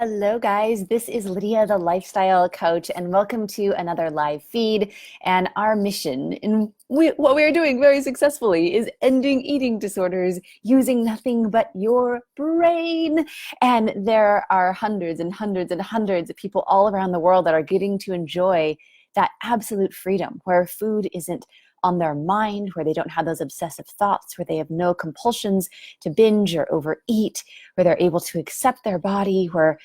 Hello, guys. This is Lydia, the lifestyle coach, and welcome to another live feed. And our mission, what we are doing very successfully, is ending eating disorders using nothing but your brain. And there are hundreds and hundreds and hundreds of people all around the world that are getting to enjoy that absolute freedom where food isn't on their mind, where they don't have those obsessive thoughts, where they have no compulsions to binge or overeat, where they're able to accept their body, where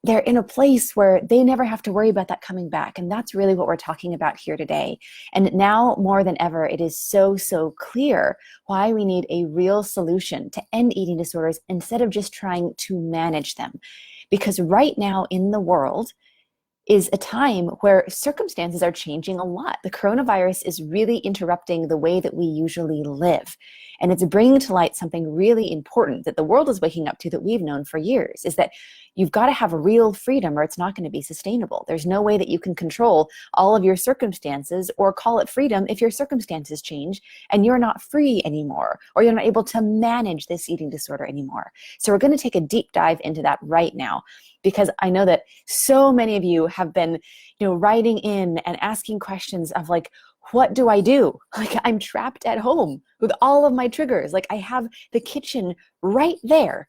they're in a place where they never have to worry about that coming back. And that's really what we're talking about here today. And now more than ever, it is so clear why we need a real solution to end eating disorders instead of just trying to manage them. Because right now in the world, is a time where circumstances are changing a lot. The coronavirus is really interrupting the way that we usually live. And it's bringing to light something really important that the world is waking up to that we've known for years, is that you've got to have real freedom or it's not going to be sustainable. There's no way that you can control all of your circumstances or call it freedom if your circumstances change and you're not free anymore, or you're not able to manage this eating disorder anymore. So we're going to take a deep dive into that right now, because I know that so many of you have been, writing in and asking questions of like, what do I do? Like, I'm trapped at home with all of my triggers. Like, I have the kitchen right there.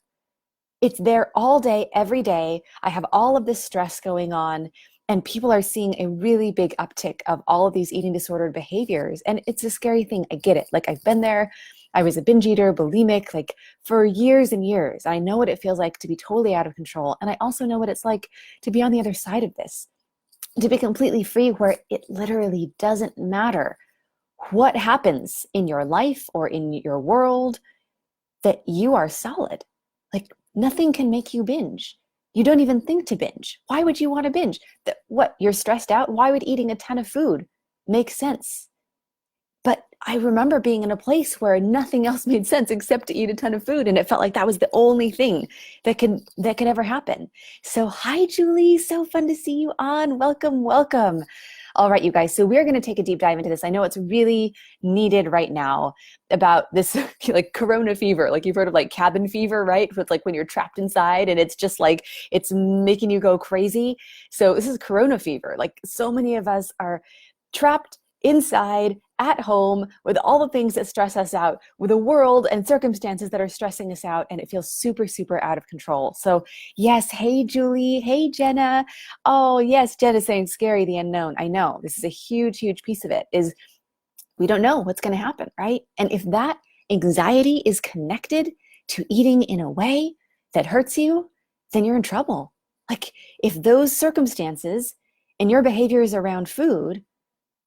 It's there all day, every day. I have all of this stress going on, and people are seeing a really big uptick of all of these eating disordered behaviors. And it's a scary thing. I get it. Like, I've been there. I was a binge eater, bulimic, like for years and years. I know what it feels like to be totally out of control. And I also know what it's like to be on the other side of this, to be completely free, where it literally doesn't matter what happens in your life or in your world, that you are solid. Like, nothing can make you binge. You don't even think to binge. Why would you want to binge? What, you're stressed out? Why would eating a ton of food make sense? But I remember being in a place where nothing else made sense except to eat a ton of food. And it felt like that was the only thing that could ever happen. So hi, Julie. So fun to see you on. Welcome, welcome. All right, you guys. So we're going to take a deep dive into this. I know it's really needed right now about this like corona fever. Like, you've heard of like cabin fever, right? With like when you're trapped inside and it's just like, it's making you go crazy. So this is corona fever. Like, so many of us are trapped inside at home with all the things that stress us out, with a world and circumstances that are stressing us out, and it feels super out of control. So yes, hey Julie, hey Jenna. Oh yes, Jenna's saying scary, the unknown. I know, this is a huge piece of it, is we don't know what's going to happen, right? And if that anxiety is connected to eating in a way that hurts you, then you're in trouble. Like, if those circumstances and your behaviors around food,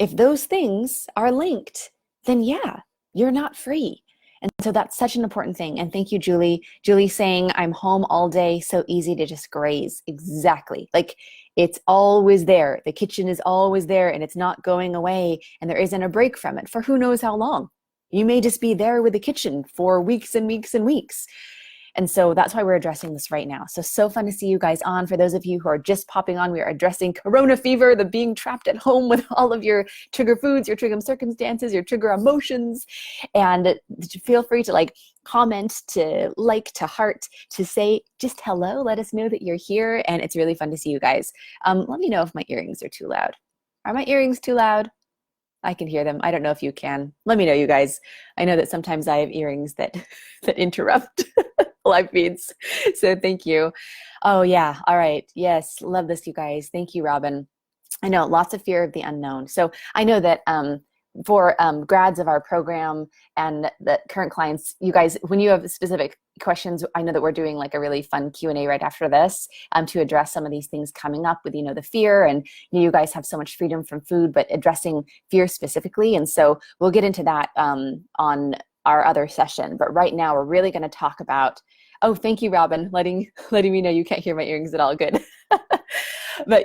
if those things are linked, then yeah, you're not free. And so that's such an important thing. And thank you, Julie. Julie saying, I'm home all day, so easy to just graze. Exactly. Like, it's always there. The kitchen is always there, and it's not going away, and there isn't a break from it for who knows how long. You may just be there with the kitchen for weeks and weeks and weeks. And so that's why we're addressing this right now. So fun to see you guys on. For those of you who are just popping on, we are addressing corona fever, the being trapped at home with all of your trigger foods, your trigger circumstances, your trigger emotions. And feel free to like comment, to like, to heart, to say just hello. Let us know that you're here. And it's really fun to see you guys. Let me know if my earrings are too loud. Are my earrings too loud? I can hear them. I don't know if you can. Let me know, you guys. I know that sometimes I have earrings that interrupt live feeds. So thank you. Oh yeah. All right. Yes. Love this, you guys. Thank you, Robin. I know, lots of fear of the unknown. So I know that for grads of our program and the current clients, you guys, when you have specific questions, I know that we're doing like a really fun Q&A right after this to address some of these things coming up with, the fear, and you guys have so much freedom from food, but addressing fear specifically. And so we'll get into that on our other session. But right now we're really going to talk about, oh, thank you, Robin, letting me know you can't hear my earrings at all. Good. But,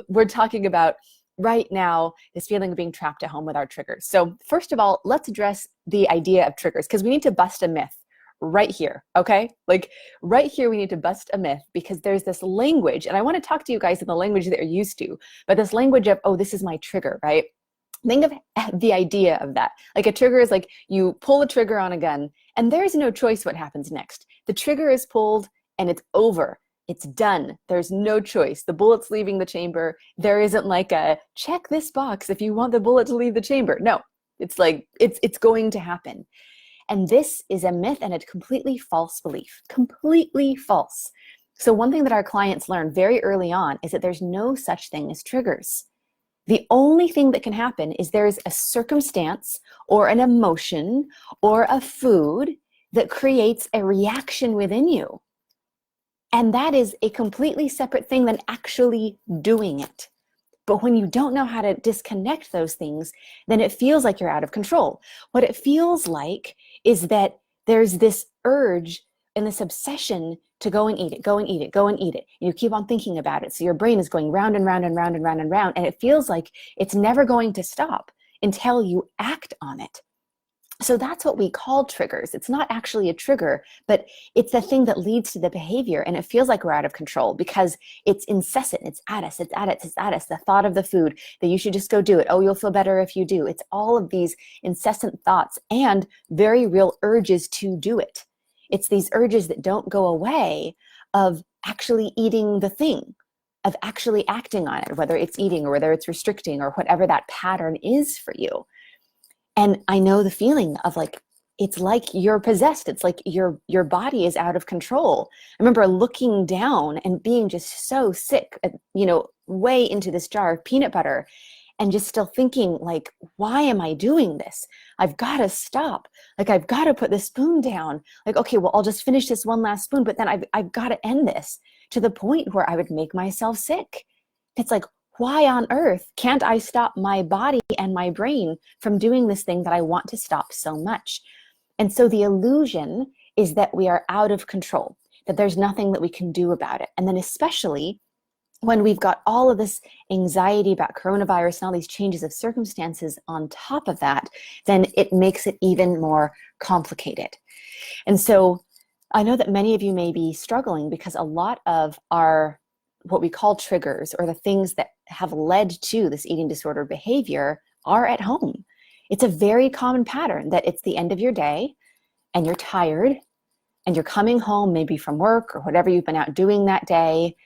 we're talking about right now this feeling of being trapped at home with our triggers. So first of all, let's address the idea of triggers, because we need to bust a myth right here, okay? Like, right here, we need to bust a myth, because there's this language, and I want to talk to you guys in the language that you're used to, but this language of, oh, this is my trigger, right? Think of the idea of that. Like, a trigger is like you pull a trigger on a gun and there's no choice what happens next. The trigger is pulled and it's over. It's done. There's no choice. The bullet's leaving the chamber. There isn't like a check this box if you want the bullet to leave the chamber. No, it's like it's going to happen. And this is a myth and a completely false belief. Completely false. So one thing that our clients learn very early on is that there's no such thing as triggers. The only thing that can happen is there's a circumstance or an emotion or a food that creates a reaction within you. And that is a completely separate thing than actually doing it. But when you don't know how to disconnect those things, then it feels like you're out of control. What it feels like is that there's this urge and this obsession to go and eat it, go and eat it, go and eat it. And you keep on thinking about it. So your brain is going round and round and round and round and round. And it feels like it's never going to stop until you act on it. So that's what we call triggers. It's not actually a trigger, but it's the thing that leads to the behavior. And it feels like we're out of control because it's incessant. It's at us, it's at us, it's at us. The thought of the food, that you should just go do it. Oh, you'll feel better if you do. It's all of these incessant thoughts and very real urges to do it. It's these urges that don't go away of actually eating the thing, of actually acting on it, whether it's eating or whether it's restricting or whatever that pattern is for you. And I know the feeling of like, it's like you're possessed. It's like your body is out of control. I remember looking down and being just so sick, way into this jar of peanut butter and just still thinking like, why am I doing this? I've got to stop. Like, I've got to put the spoon down. Like, okay, well, I'll just finish this one last spoon, but then I've got to end this, to the point where I would make myself sick. It's like, why on earth can't I stop my body and my brain from doing this thing that I want to stop so much? And so the illusion is that we are out of control, that there's nothing that we can do about it. And then especially when we've got all of this anxiety about coronavirus and all these changes of circumstances on top of that, then it makes it even more complicated. And so I know that many of you may be struggling because a lot of our what we call triggers, or the things that have led to this eating disorder behavior, are at home. It's a very common pattern that it's the end of your day and you're tired and you're coming home maybe from work or whatever you've been out doing that day,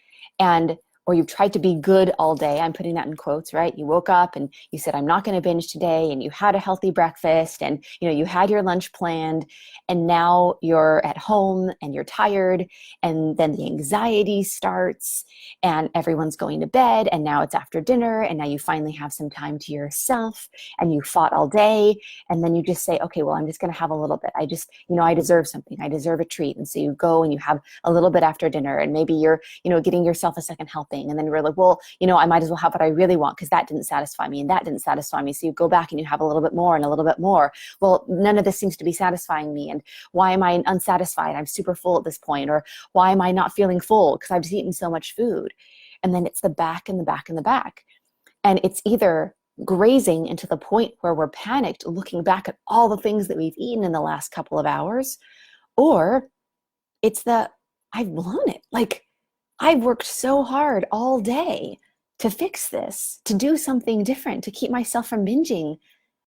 or you've tried to be good all day. I'm putting that in quotes, right? You woke up and you said, I'm not going to binge today. And you had a healthy breakfast and, you had your lunch planned, and now you're at home and you're tired. And then the anxiety starts and everyone's going to bed. And now it's after dinner. And now you finally have some time to yourself and you fought all day. And then you just say, okay, well, I'm just going to have a little bit. I just, I deserve something. I deserve a treat. And so you go and you have a little bit after dinner, and maybe you're, getting yourself a second helping. And then you're like, well, I might as well have what I really want because that didn't satisfy me and that didn't satisfy me. So you go back and you have a little bit more and a little bit more. Well, none of this seems to be satisfying me. And why am I unsatisfied? I'm super full at this point. Or why am I not feeling full? Because I've just eaten so much food. And then it's the back and the back and the back. And it's either grazing into the point where we're panicked, looking back at all the things that we've eaten in the last couple of hours, or it's I've blown it. Like, I've worked so hard all day to fix this, to do something different, to keep myself from binging.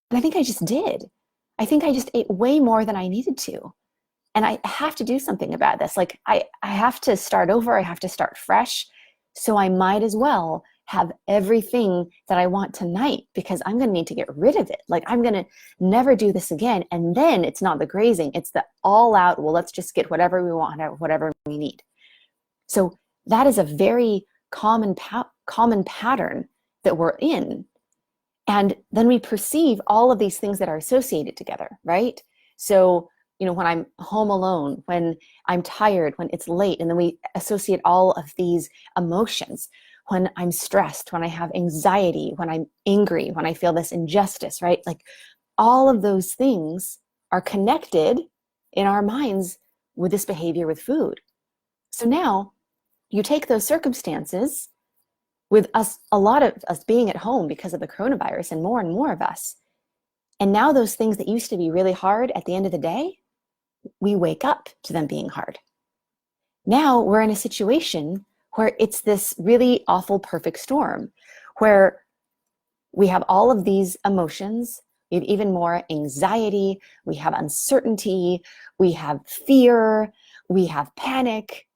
And I think I just did. I think I just ate way more than I needed to. And I have to do something about this. Like, I have to start over. I have to start fresh. So I might as well have everything that I want tonight, because I'm going to need to get rid of it. Like, I'm going to never do this again. And then it's not the grazing. It's the all out, well, let's just get whatever we want, whatever we need. So that is a very common pattern that we're in. And then we perceive all of these things that are associated together, right? So, when I'm home alone, when I'm tired, when it's late, and then we associate all of these emotions. When I'm stressed, when I have anxiety, when I'm angry, when I feel this injustice, right? Like, all of those things are connected in our minds with this behavior with food. So now, you take those circumstances with us, a lot of us being at home because of the coronavirus and more of us. And now those things that used to be really hard at the end of the day, we wake up to them being hard. Now we're in a situation where it's this really awful perfect storm, where we have all of these emotions, we have even more anxiety, we have uncertainty, we have fear, we have panic.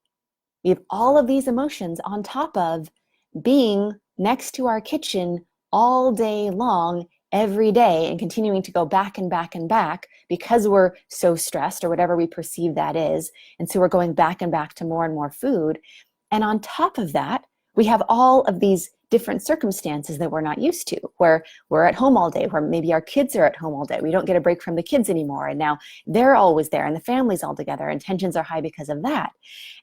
We have all of these emotions on top of being next to our kitchen all day long, every day, and continuing to go back and back and back because we're so stressed or whatever we perceive that is. And so we're going back and back to more and more food. And on top of that, we have all of these different circumstances that we're not used to, where we're at home all day, where maybe our kids are at home all day. We don't get a break from the kids anymore. And now they're always there and the family's all together and tensions are high because of that.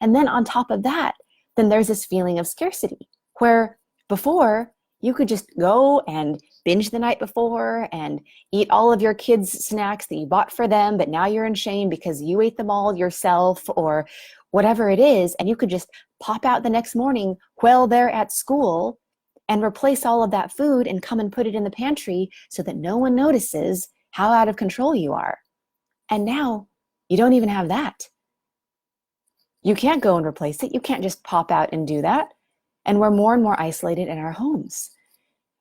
And then on top of that, then there's this feeling of scarcity where before you could just go and binge the night before and eat all of your kids' snacks that you bought for them, but now you're in shame because you ate them all yourself or whatever it is. And you could just pop out the next morning while they're at school and replace all of that food and come and put it in the pantry so that no one notices how out of control you are. And now you don't even have that. You can't go and replace it. You can't just pop out and do that. And we're more and more isolated in our homes.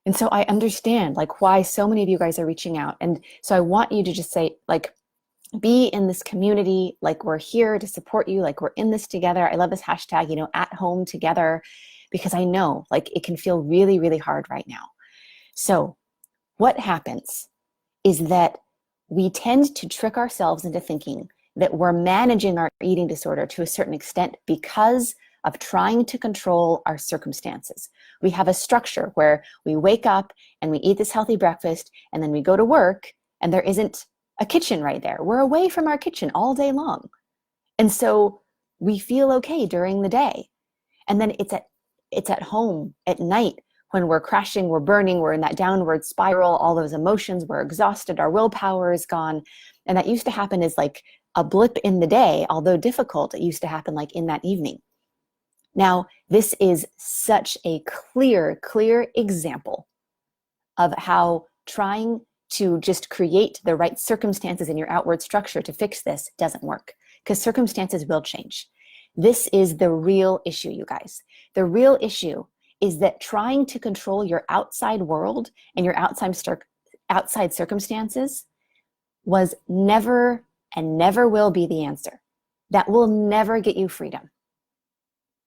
And so I understand like why so many of you guys are reaching out. And so I want you to just say, like, be in this community, like we're here to support you, like we're in this together. I love this hashtag, at home together, because I know like it can feel really, really hard right now. So what happens is that we tend to trick ourselves into thinking that we're managing our eating disorder to a certain extent because of trying to control our circumstances. We have a structure where we wake up and we eat this healthy breakfast and then we go to work and there isn't a kitchen right there. We're away from our kitchen all day long. And so we feel okay during the day. And then it's at home at night when we're crashing, we're burning, we're in that downward spiral, all those emotions, we're exhausted, our willpower is gone. And that used to happen as like a blip in the day, although difficult, it used to happen like in that evening. Now, this is such a clear example of how trying to just create the right circumstances in your outward structure to fix this doesn't work, because circumstances will change. This is the real issue, you guys. The real issue is that trying to control your outside world and your outside circumstances was never and never will be the answer. That will never get you freedom.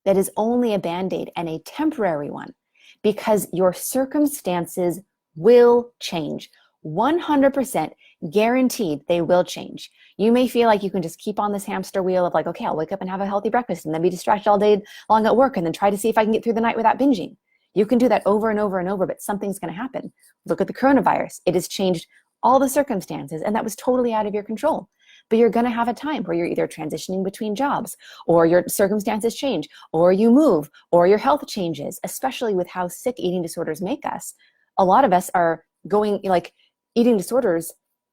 That is only a Band-Aid and a temporary one, because your circumstances will change. 100% guaranteed they will change. You may feel like you can just keep on this hamster wheel of like, okay, I'll wake up and have a healthy breakfast and then be distracted all day long at work and then try to see if I can get through the night without binging. You can do that over and over and over, but something's going to happen. Look at the coronavirus. It has changed all the circumstances and that was totally out of your control. But you're going to have a time where you're either transitioning between jobs or your circumstances change or you move or your health changes, especially with how sick eating disorders make us. A lot of us are going like eating disorders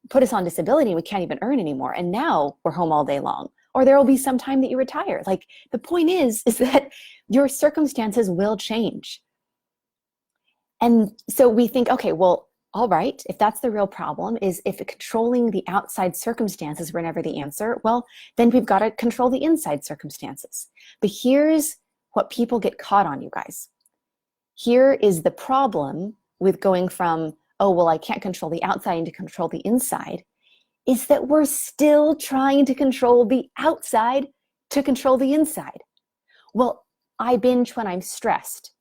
put us on disability and we can't even earn anymore. And now we're home all day long, or there will be some time that you retire. Like the point is that your circumstances will change. And so we think, okay, well, all right, if that's the real problem, is if controlling the outside circumstances were never the answer, well, then we've got to control the inside circumstances. But here's what people get caught on, you guys. Here is the problem with going from, oh, well, I can't control the outside and to control the inside, is that we're still trying to control the outside to control the inside. Well, I binge when I'm stressed.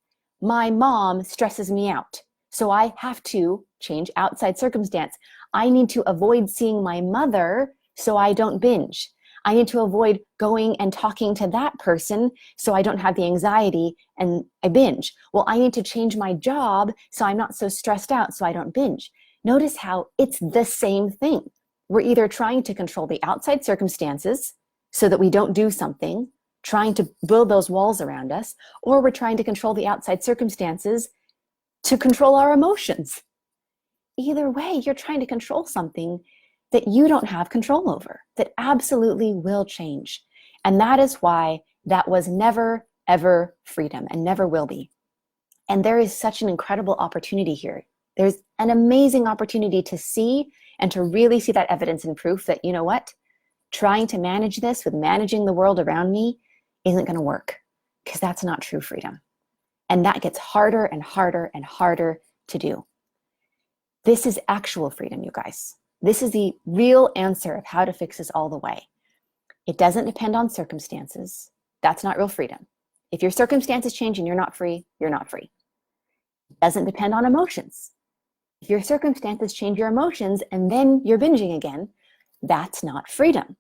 My mom stresses me out. So I have to change outside circumstance. I need to avoid seeing my mother so I don't binge. I need to avoid going and talking to that person so I don't have the anxiety and I binge. Well, I need to change my job so I'm not so stressed out so I don't binge. Notice how it's the same thing. We're either trying to control the outside circumstances so that we don't do something, trying to build those walls around us, or we're trying to control the outside circumstances to control our emotions. Either way, you're trying to control something that you don't have control over, that absolutely will change. And that is why that was never, ever freedom and never will be. And there is such an incredible opportunity here. There's an amazing opportunity to see and to really see that evidence and proof that, you know what, trying to manage this with managing the world around me isn't going to work, because that's not true freedom. And that gets harder and harder and harder to do. This is actual freedom, you guys. This is the real answer of how to fix this all the way. It doesn't depend on circumstances. That's not real freedom. If your circumstances change and you're not free, you're not free. It doesn't depend on emotions. If your circumstances change your emotions and then you're binging again, that's not freedom.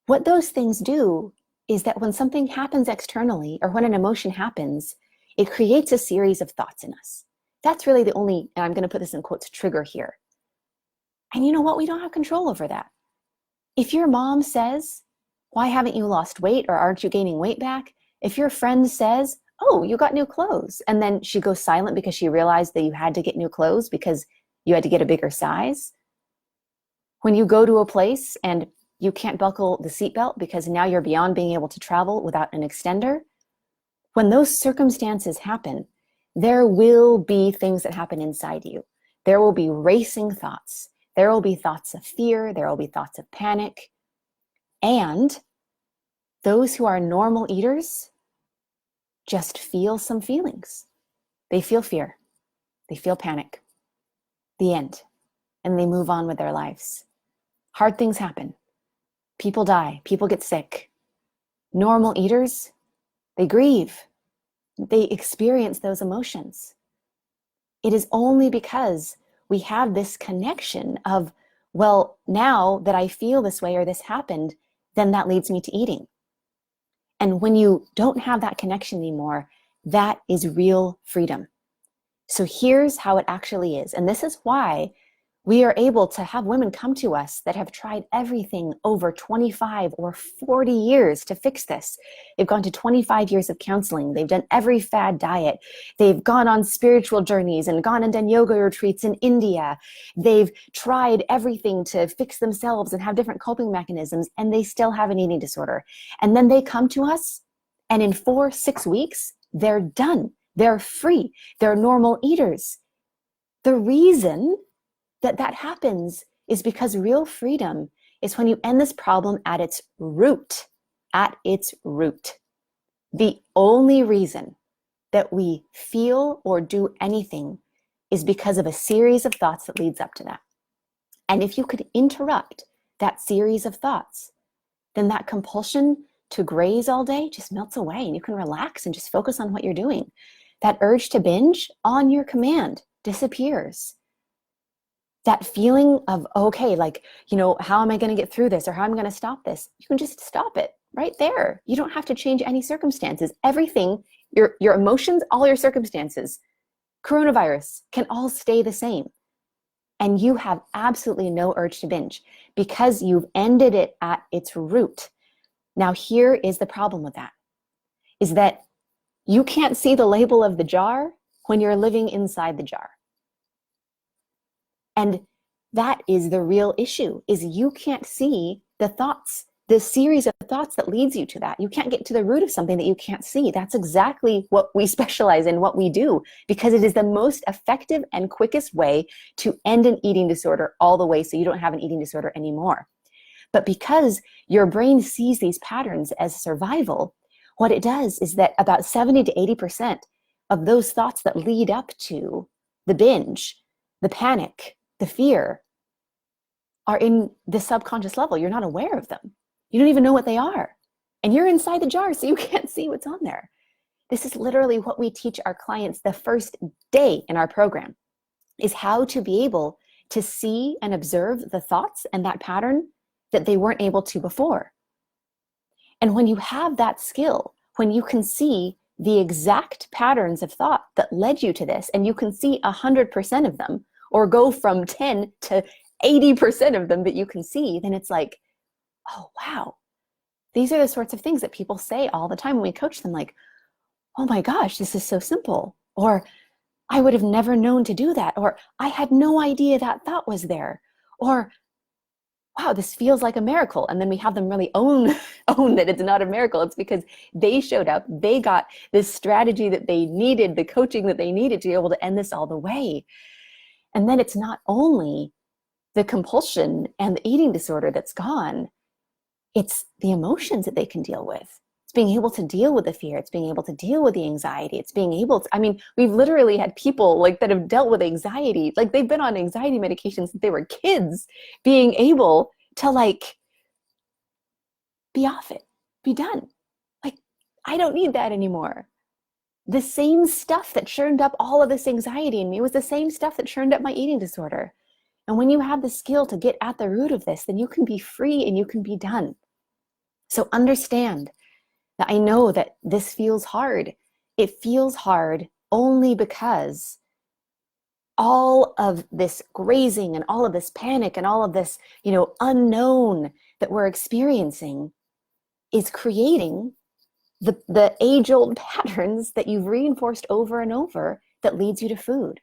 What those things do is that when something happens externally or when an emotion happens, it creates a series of thoughts in us. That's really the only, and I'm going to put this in quotes, trigger here. And you know what? We don't have control over that. If your mom says, why haven't you lost weight, or aren't you gaining weight back? If your friend says, oh, you got new clothes, and then she goes silent because she realized that you had to get new clothes because you had to get a bigger size. When you go to a place and you can't buckle the seatbelt because now you're beyond being able to travel without an extender. When those circumstances happen, there will be things that happen inside you. There will be racing thoughts. There will be thoughts of fear. There will be thoughts of panic. And those who are normal eaters just feel some feelings. They feel fear. They feel panic. The end. And they move on with their lives. Hard things happen. People die. People get sick. Normal eaters, they grieve. They experience those emotions. It is only because we have this connection of, well, now that I feel this way or this happened, then that leads me to eating. And when you don't have that connection anymore, that is real freedom. So here's how it actually is. And this is why we are able to have women come to us that have tried everything over 25 or 40 years to fix this. They've gone to 25 years of counseling. They've done every fad diet. They've gone on spiritual journeys and gone and done yoga retreats in India. They've tried everything to fix themselves and have different coping mechanisms, and they still have an eating disorder. And then they come to us, and in 4-6 weeks, they're done. They're free. They're normal eaters. The reason that happens is because real freedom is when you end this problem at its root. At its root. The only reason that we feel or do anything is because of a series of thoughts that leads up to that. And if you could interrupt that series of thoughts, then that compulsion to graze all day just melts away and you can relax and just focus on what you're doing. That urge to binge on your command disappears. That feeling of, okay, like, how am I going to get through this or how am I going to stop this? You can just stop it right there. You don't have to change any circumstances. Everything, your emotions, all your circumstances, coronavirus can all stay the same. And you have absolutely no urge to binge because you've ended it at its root. Now, here is the problem with that, is that you can't see the label of the jar when you're living inside the jar. And that is the real issue, is you can't see the thoughts, the series of thoughts that leads you to that. You can't get to the root of something that you can't see. That's exactly what we specialize in, what we do, because it is the most effective and quickest way to end an eating disorder all the way so you don't have an eating disorder anymore. But because your brain sees these patterns as survival, what it does is that about 70 to 80% of those thoughts that lead up to the binge, the panic, the fear, are in the subconscious level. You're not aware of them. You don't even know what they are. And you're inside the jar, so you can't see what's on there. This is literally what we teach our clients the first day in our program, is how to be able to see and observe the thoughts and that pattern that they weren't able to before. And when you have that skill, when you can see the exact patterns of thought that led you to this, and you can see 100% of them, or go from 10 to 80% of them that you can see, then it's like, oh, wow. These are the sorts of things that people say all the time when we coach them, like, oh my gosh, this is so simple. Or I would have never known to do that. Or I had no idea that thought was there. Or wow, this feels like a miracle. And then we have them really own that it's not a miracle. It's because they showed up, they got this strategy that they needed, the coaching that they needed to be able to end this all the way. And then it's not only the compulsion and the eating disorder that's gone, it's the emotions that they can deal with. It's being able to deal with the fear. It's being able to deal with the anxiety. It's being able to, we've literally had people that have dealt with anxiety, they've been on anxiety medications since they were kids, being able to be off it, be done. I don't need that anymore. The same stuff that churned up all of this anxiety in me was the same stuff that churned up my eating disorder. And when you have the skill to get at the root of this, then you can be free and you can be done. So understand that I know that this feels hard. It feels hard only because all of this grazing and all of this panic and all of this, unknown that we're experiencing is creating the age-old patterns that you've reinforced over and over that leads you to food.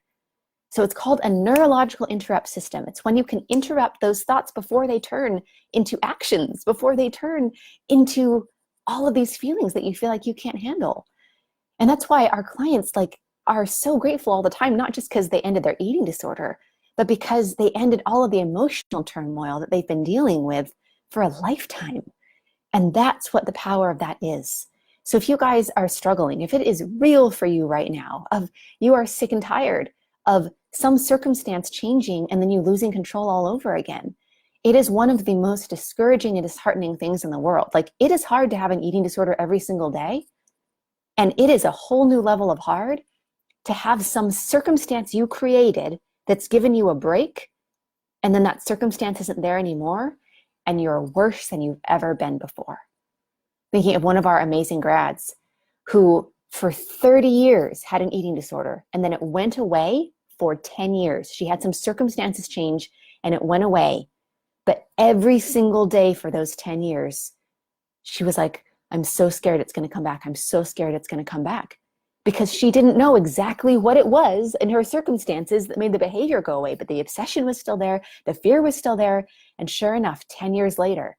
So it's called a neurological interrupt system. It's when you can interrupt those thoughts before they turn into actions, before they turn into all of these feelings that you feel like you can't handle. And that's why our clients are so grateful all the time, not just because they ended their eating disorder, but because they ended all of the emotional turmoil that they've been dealing with for a lifetime. And that's what the power of that is. So if you guys are struggling, if it is real for you right now, of you are sick and tired of some circumstance changing and then you losing control all over again, it is one of the most discouraging and disheartening things in the world. It is hard to have an eating disorder every single day. And it is a whole new level of hard to have some circumstance you created that's given you a break, and then that circumstance isn't there anymore, and you're worse than you've ever been before. Thinking of one of our amazing grads who for 30 years had an eating disorder, and then it went away for 10 years. She had some circumstances change and it went away. But every single day for those 10 years, she was like, I'm so scared it's going to come back. I'm so scared it's going to come back. Because she didn't know exactly what it was in her circumstances that made the behavior go away. But the obsession was still there. The fear was still there. And sure enough, 10 years later,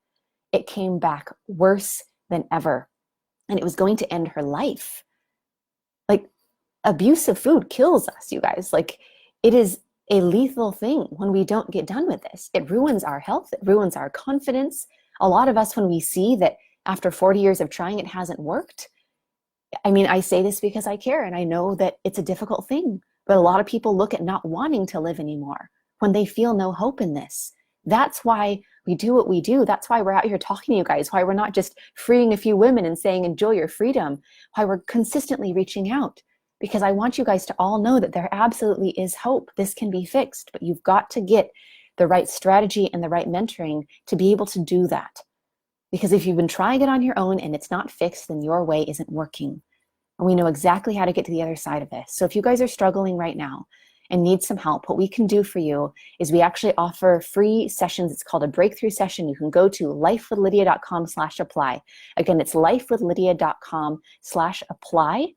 it came back worse than ever. And it was going to end her life. Abuse of food kills us, you guys. It is a lethal thing when we don't get done with this. It ruins our health. It ruins our confidence. A lot of us, when we see that after 40 years of trying, it hasn't worked. I say this because I care and I know that it's a difficult thing, but a lot of people look at not wanting to live anymore when they feel no hope in this. That's why we do what we do. That's why we're out here talking to you guys, why we're not just freeing a few women and saying, enjoy your freedom, why we're consistently reaching out, because I want you guys to all know that there absolutely is hope. This can be fixed, but you've got to get the right strategy and the right mentoring to be able to do that. Because if you've been trying it on your own and it's not fixed, then your way isn't working. And we know exactly how to get to the other side of this. So if you guys are struggling right now and need some help, what we can do for you is we actually offer free sessions. It's called a breakthrough session. You can go to lifewithlydia.com/apply. Again, it's lifewithlydia.com/apply.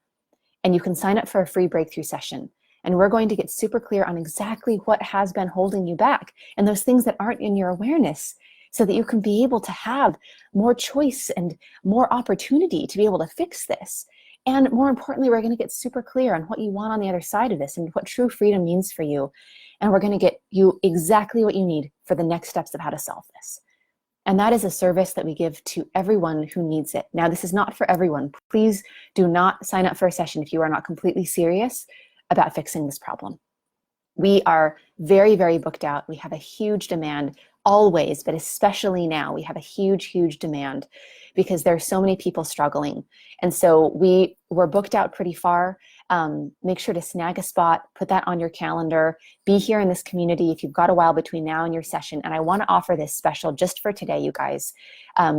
And you can sign up for a free breakthrough session. And we're going to get super clear on exactly what has been holding you back and those things that aren't in your awareness, so that you can be able to have more choice and more opportunity to be able to fix this. And more importantly, we're going to get super clear on what you want on the other side of this and what true freedom means for you. And we're going to get you exactly what you need for the next steps of how to solve this. And that is a service that we give to everyone who needs it. Now, this is not for everyone. Please do not sign up for a session if you are not completely serious about fixing this problem. We are very, very booked out. We have a huge demand always, but especially now, we have a huge, huge demand because there are so many people struggling. And so we're booked out pretty far. Make sure to snag a spot, put that on your calendar, be here in this community if you've got a while between now and your session. And I want to offer this special just for today, you guys,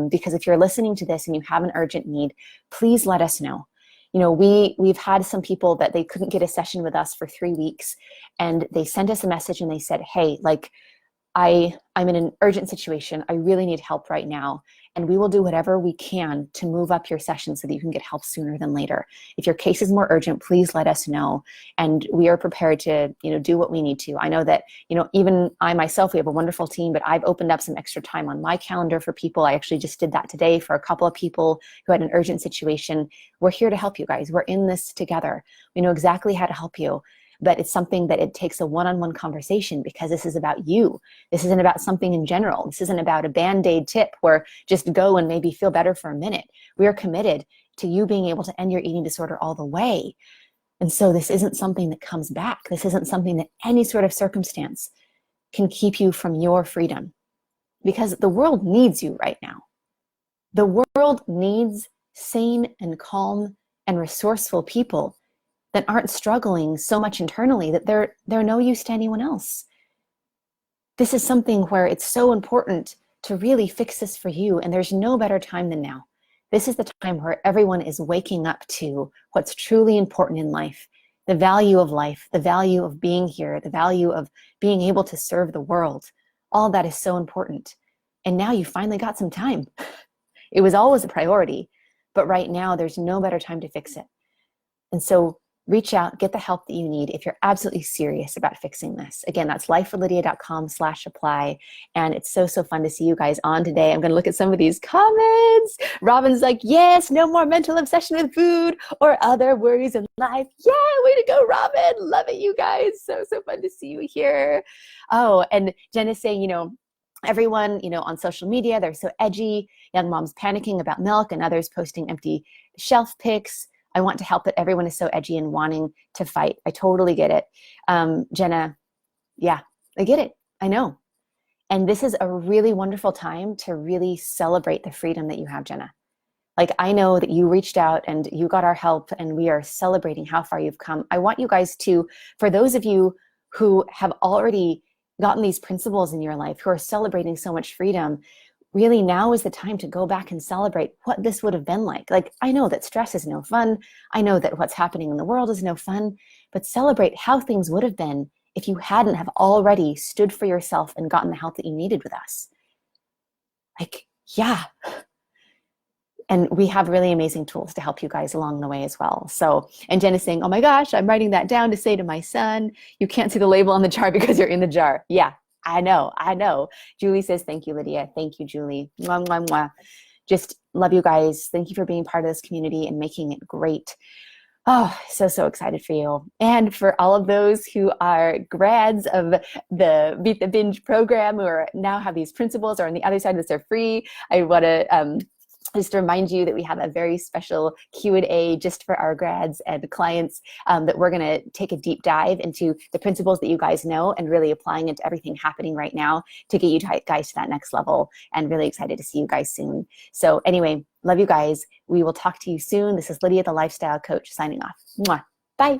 because if you're listening to this and you have an urgent need, please let us know. We've had some people that they couldn't get a session with us for 3 weeks, and they sent us a message and they said, hey, I'm in an urgent situation. I really need help right now. And we will do whatever we can to move up your session so that you can get help sooner than later. If your case is more urgent, please let us know. And we are prepared to, do what we need to. I know that, even I myself, we have a wonderful team, but I've opened up some extra time on my calendar for people. I actually just did that today for a couple of people who had an urgent situation. We're here to help you guys. We're in this together. We know exactly how to help you. But it's something that it takes a one-on-one conversation, because this is about you. This isn't about something in general. This isn't about a Band-Aid tip where just go and maybe feel better for a minute. We are committed to you being able to end your eating disorder all the way. And so this isn't something that comes back. This isn't something that any sort of circumstance can keep you from your freedom, because the world needs you right now. The world needs sane and calm and resourceful people that aren't struggling so much internally that they're no use to anyone else. This is something where it's so important to really fix this for you, and there's no better time than now. This is the time where everyone is waking up to what's truly important in life, the value of life, the value of being here, the value of being able to serve the world. All that is so important. And now you finally got some time. It was always a priority, but right now there's no better time to fix it. And so reach out, get the help that you need if you're absolutely serious about fixing this. Again, that's lifewithlydia.com/apply. And it's so fun to see you guys on today. I'm going to look at some of these comments. Robin's like, yes, no more mental obsession with food or other worries in life. Yeah, way to go, Robin. Love it, you guys. So fun to see you here. Oh, and Jen is saying, everyone, on social media, they're so edgy. Young moms panicking about milk and others posting empty shelf pics. I want to help, but everyone is so edgy and wanting to fight. I totally get it. Jenna, yeah, I get it. I know. And this is a really wonderful time to really celebrate the freedom that you have, Jenna. Like, I know that you reached out and you got our help, and we are celebrating how far you've come. I want you guys to, for those of you who have already gotten these principles in your life, who are celebrating so much freedom, really now is the time to go back and celebrate what this would have been like. Like, I know that stress is no fun. I know that what's happening in the world is no fun, but celebrate how things would have been if you hadn't have already stood for yourself and gotten the help that you needed with us. Like, yeah. And we have really amazing tools to help you guys along the way as well. So, and Jen is saying, oh my gosh, I'm writing that down to say to my son, you can't see the label on the jar because you're in the jar. Yeah. I know. Julie says, thank you, Lydia. Thank you, Julie. Mwah, mwah, mwah. Just love you guys. Thank you for being part of this community and making it great. Oh, so excited for you. And for all of those who are grads of the Beat the Binge program, who are now have these principles, or on the other side of this are free, I want to just to remind you that we have a very special Q&A just for our grads and clients, that we're going to take a deep dive into the principles that you guys know and really applying it to everything happening right now to get you guys to that next level, and really excited to see you guys soon. So anyway, love you guys. We will talk to you soon. This is Lydia, the Lifestyle Coach, signing off. Mwah. Bye.